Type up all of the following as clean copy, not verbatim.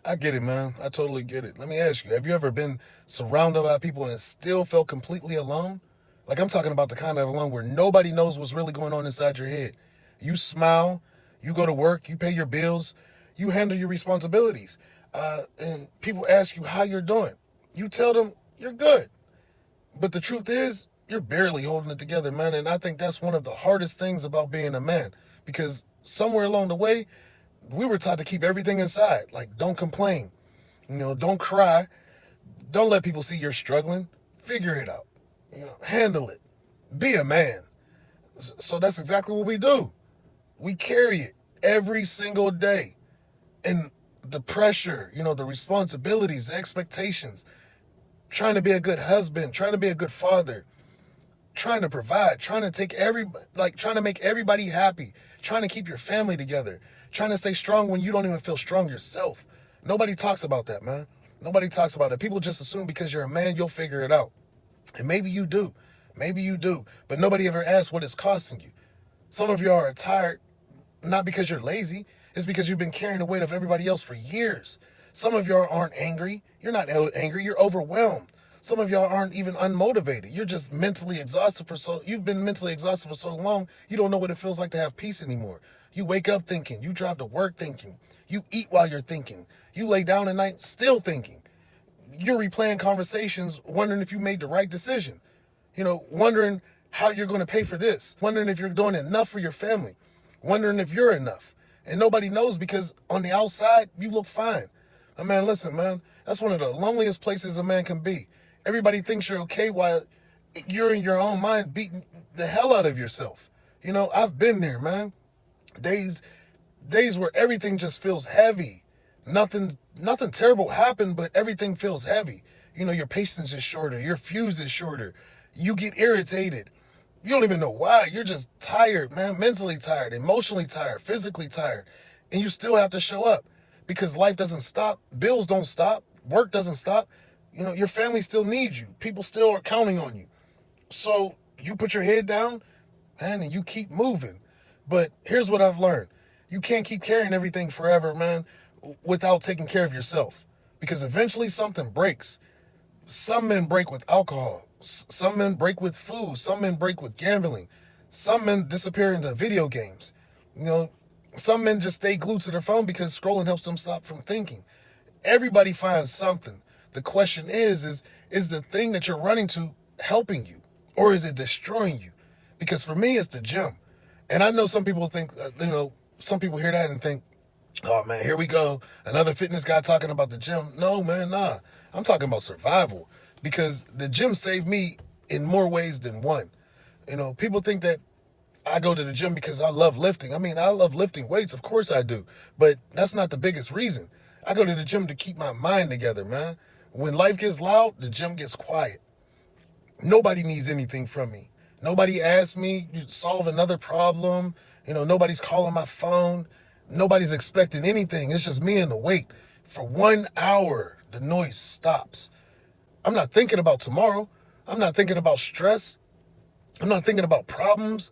I get it, man. I totally get it. Let me ask you, have you ever been surrounded by people and still felt completely alone? Like, I'm talking about the kind of alone where nobody knows what's really going on inside your head. You smile, you go to work, you pay your bills, you handle your responsibilities. And people ask you how you're doing. You tell them you're good. But the truth is, you're barely holding it together, man. And I think that's one of the hardest things about being a man. Because somewhere along the way, we were taught to keep everything inside. Like, don't complain. Don't cry. Don't let people see you're struggling. Figure it out. Handle it. Be a man. So that's exactly what we do. We carry it every single day. And the pressure, the responsibilities, the expectations, trying to be a good husband, trying to be a good father, trying to provide, trying to make everybody happy, trying to keep your family together, trying to stay strong when you don't even feel strong yourself. Nobody talks about that, man. Nobody talks about it. People just assume because you're a man, you'll figure it out. And maybe you do. Maybe you do. But nobody ever asks what it's costing you. Some of y'all are tired, not because you're lazy. It's because you've been carrying the weight of everybody else for years. Some of y'all aren't angry. You're not angry. You're overwhelmed. Some of y'all aren't even unmotivated. You're just mentally exhausted you've been mentally exhausted for so long, you don't know what it feels like to have peace anymore. You wake up thinking. You drive to work thinking. You eat while you're thinking. You lay down at night still thinking. You're replaying conversations, wondering if you made the right decision. Wondering how you're going to pay for this. Wondering if you're doing enough for your family. Wondering if you're enough. And nobody knows because on the outside, you look fine. Man, listen, man, that's one of the loneliest places a man can be. Everybody thinks you're okay while you're in your own mind beating the hell out of yourself. I've been there, man. Days where everything just feels heavy. Nothing terrible happened, but everything feels heavy. Your patience is shorter. Your fuse is shorter. You get irritated. You don't even know why. You're just tired, man. Mentally tired, emotionally tired, physically tired. And you still have to show up because life doesn't stop. Bills don't stop. Work doesn't stop. Your family still needs you. People still are counting on you. So you put your head down, man, and you keep moving. But here's what I've learned. You can't keep carrying everything forever, man, without taking care of yourself. Because eventually something breaks. Some men break with alcohol. Some men break with food. Some men break with gambling. Some men disappear into video games. Some men just stay glued to their phone because scrolling helps them stop from thinking. Everybody finds something. The question is the thing that you're running to helping you or is it destroying you? Because for me, it's the gym. And I know some people think, some people hear that and think, oh man, here we go. Another fitness guy talking about the gym. No, man, nah. I'm talking about survival because the gym saved me in more ways than one. People think that I go to the gym because I love lifting. I mean, I love lifting weights. Of course I do. But that's not the biggest reason. I go to the gym to keep my mind together, man. When life gets loud, the gym gets quiet. Nobody needs anything from me. Nobody asks me to solve another problem. Nobody's calling my phone. Nobody's expecting anything. It's just me and the weight. For 1 hour, the noise stops. I'm not thinking about tomorrow. I'm not thinking about stress. I'm not thinking about problems.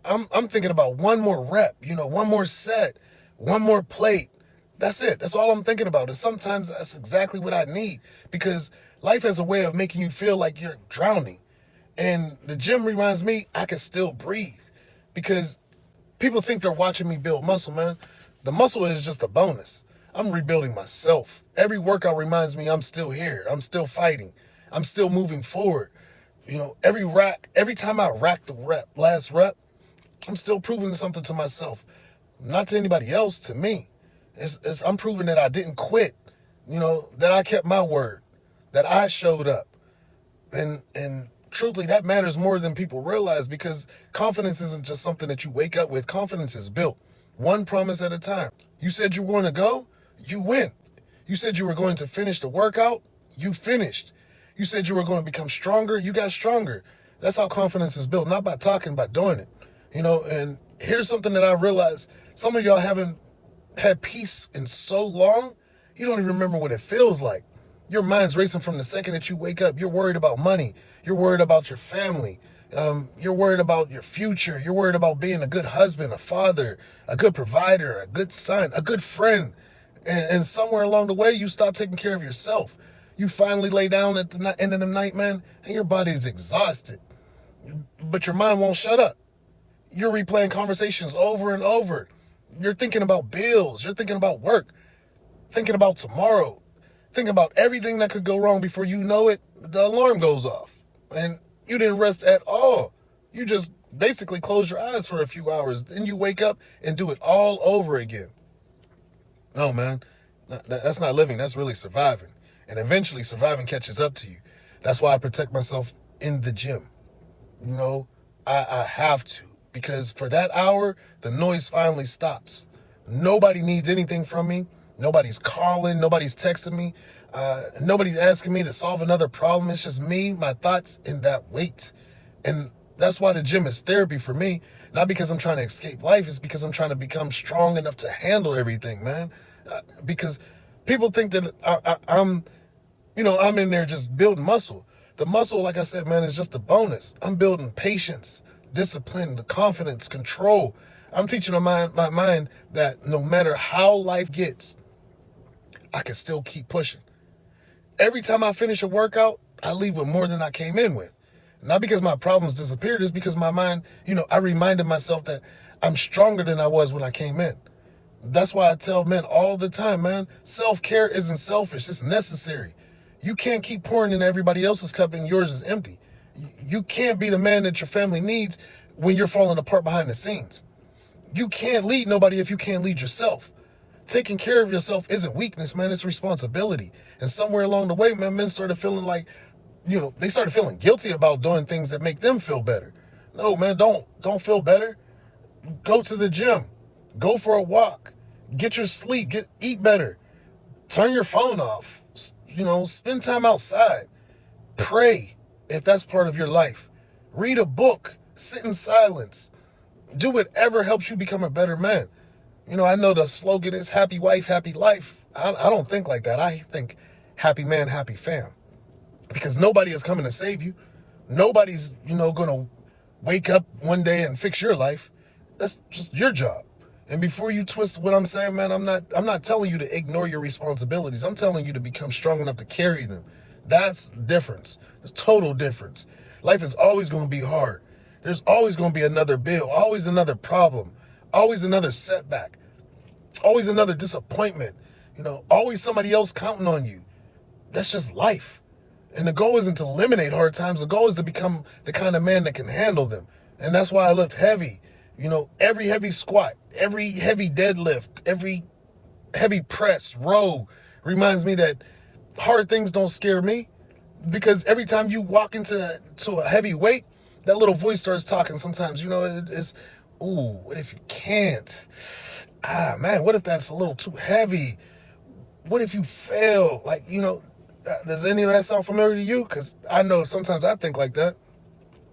I'm thinking about one more rep, one more set, one more plate. That's it. That's all I'm thinking about. And sometimes that's exactly what I need because life has a way of making you feel like you're drowning. And the gym reminds me I can still breathe because people think they're watching me build muscle, man. The muscle is just a bonus. I'm rebuilding myself. Every workout reminds me I'm still here. I'm still fighting. I'm still moving forward. Every time I rack the last rep, I'm still proving something to myself. Not to anybody else, to me. I'm proving that I didn't quit, that I kept my word, that I showed up. And truthfully, that matters more than people realize because confidence isn't just something that you wake up with. Confidence is built one promise at a time. You said you were going to go, you went. You said you were going to finish the workout, you finished. You said you were going to become stronger, you got stronger. That's how confidence is built, not by talking, by doing it. And here's something that I realized. Some of y'all haven't had peace in so long, you don't even remember what it feels like. Your mind's racing from the second that you wake up. You're worried about money. You're worried about your family. You're worried about your future. You're worried about being a good husband, a father, a good provider, a good son, a good friend. And somewhere along the way, you stop taking care of yourself. You finally lay down at the end of the night, man, and your body's exhausted. But your mind won't shut up. You're replaying conversations over and over. You're thinking about bills. You're thinking about work. Thinking about tomorrow. Thinking about everything that could go wrong. Before you know it, the alarm goes off. And you didn't rest at all. You just basically close your eyes for a few hours. Then you wake up and do it all over again. No, man. That's not living. That's really surviving. And eventually surviving catches up to you. That's why I protect myself in the gym. You know, I have to. Because for that hour, the noise finally stops. Nobody needs anything from me. Nobody's calling. Nobody's texting me. Nobody's asking me to solve another problem. It's just me, my thoughts, and that weight. And that's why the gym is therapy for me. Not because I'm trying to escape life. It's because I'm trying to become strong enough to handle everything, man. Because people think that I'm in there just building muscle. The muscle, like I said, man, is just a bonus. I'm building patience, discipline, the confidence, control. I'm teaching my mind that no matter how life gets, I can still keep pushing. Every time I finish a workout, I leave with more than I came in with. Not because my problems disappeared, it's because my mind, I reminded myself that I'm stronger than I was when I came in. That's why I tell men all the time, man, self-care isn't selfish, it's necessary. You can't keep pouring into everybody else's cup and yours is empty. You can't be the man that your family needs when you're falling apart behind the scenes. You can't lead nobody if you can't lead yourself. Taking care of yourself isn't weakness, man, it's responsibility. And somewhere along the way, man, men started feeling like, they started feeling guilty about doing things that make them feel better. No, man, don't feel better. Go to the gym. Go for a walk. Get your sleep. Eat better. Turn your phone off. Spend time outside. Pray if that's part of your life. Read a book. Sit in silence. Do whatever helps you become a better man. I know the slogan is happy wife, happy life. I don't think like that. I think happy man, happy fam. Because nobody is coming to save you. Nobody's, going to wake up one day and fix your life. That's just your job. And before you twist what I'm saying, man, I'm not telling you to ignore your responsibilities. I'm telling you to become strong enough to carry them. That's the difference. It's total difference. Life is always going to be hard. There's always going to be another bill, always another problem, always another setback, always another disappointment, always somebody else counting on you. That's just life. And the goal isn't to eliminate hard times. The goal is to become the kind of man that can handle them. And that's why I lift heavy. Every heavy squat, every heavy deadlift, every heavy press, row reminds me that hard things don't scare me. Because every time you walk into a heavy weight, that little voice starts talking sometimes. It's, ooh, what if you can't? Man, what if that's a little too heavy? What if you fail? Does any of that sound familiar to you? Because I know sometimes I think like that.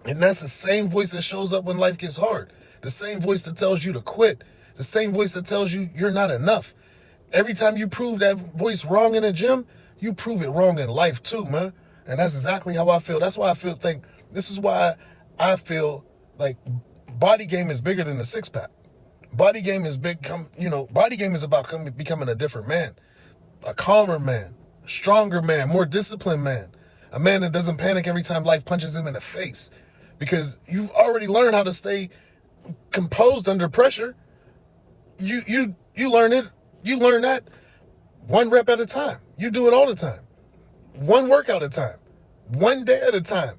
And that's the same voice that shows up when life gets hard. The same voice that tells you to quit. The same voice that tells you you're not enough. Every time you prove that voice wrong in a gym, you prove it wrong in life too, man. And that's exactly how I feel. That's why this is why I feel like body game is bigger than the six pack. Body game is body game is about becoming a different man, a calmer man, a stronger man, more disciplined man, a man that doesn't panic every time life punches him in the face, because you've already learned how to stay composed under pressure. You learn it. You learn that one rep at a time. You do it all the time. One workout at a time. One day at a time.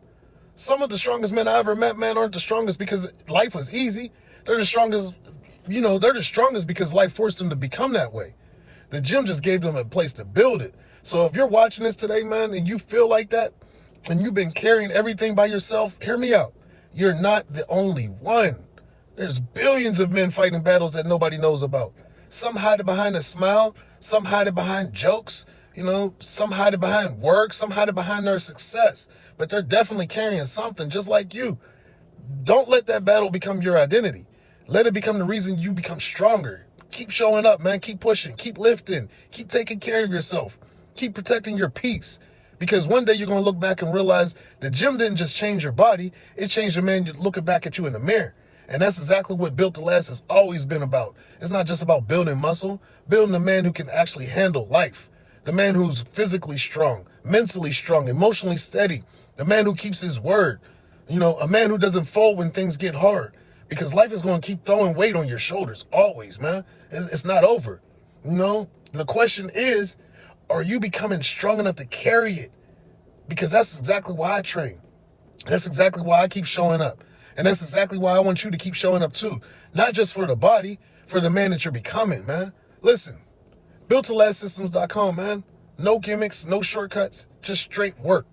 Some of the strongest men I ever met, man, aren't the strongest because life was easy. They're the strongest, because life forced them to become that way. The gym just gave them a place to build it. So if you're watching this today, man, and you feel like that, and you've been carrying everything by yourself, hear me out. You're not the only one. There's billions of men fighting battles that nobody knows about. Some hide it behind a smile. Some hide it behind jokes. Some hide it behind work. Some hide it behind their success. But they're definitely carrying something just like you. Don't let that battle become your identity. Let it become the reason you become stronger. Keep showing up, man. Keep pushing. Keep lifting. Keep taking care of yourself. Keep protecting your peace. Because one day you're going to look back and realize the gym didn't just change your body. It changed the man looking back at you in the mirror. And that's exactly what Built to Last has always been about. It's not just about building muscle, building a man who can actually handle life. The man who's physically strong, mentally strong, emotionally steady. The man who keeps his word. You know, a man who doesn't fold when things get hard. Because life is going to keep throwing weight on your shoulders, always, man. It's not over. You know, the question is, are you becoming strong enough to carry it? Because that's exactly why I train. That's exactly why I keep showing up. And that's exactly why I want you to keep showing up too. Not just for the body, for the man that you're becoming, man. Listen, BuiltToLastSystems.com, man. No gimmicks, no shortcuts, just straight work.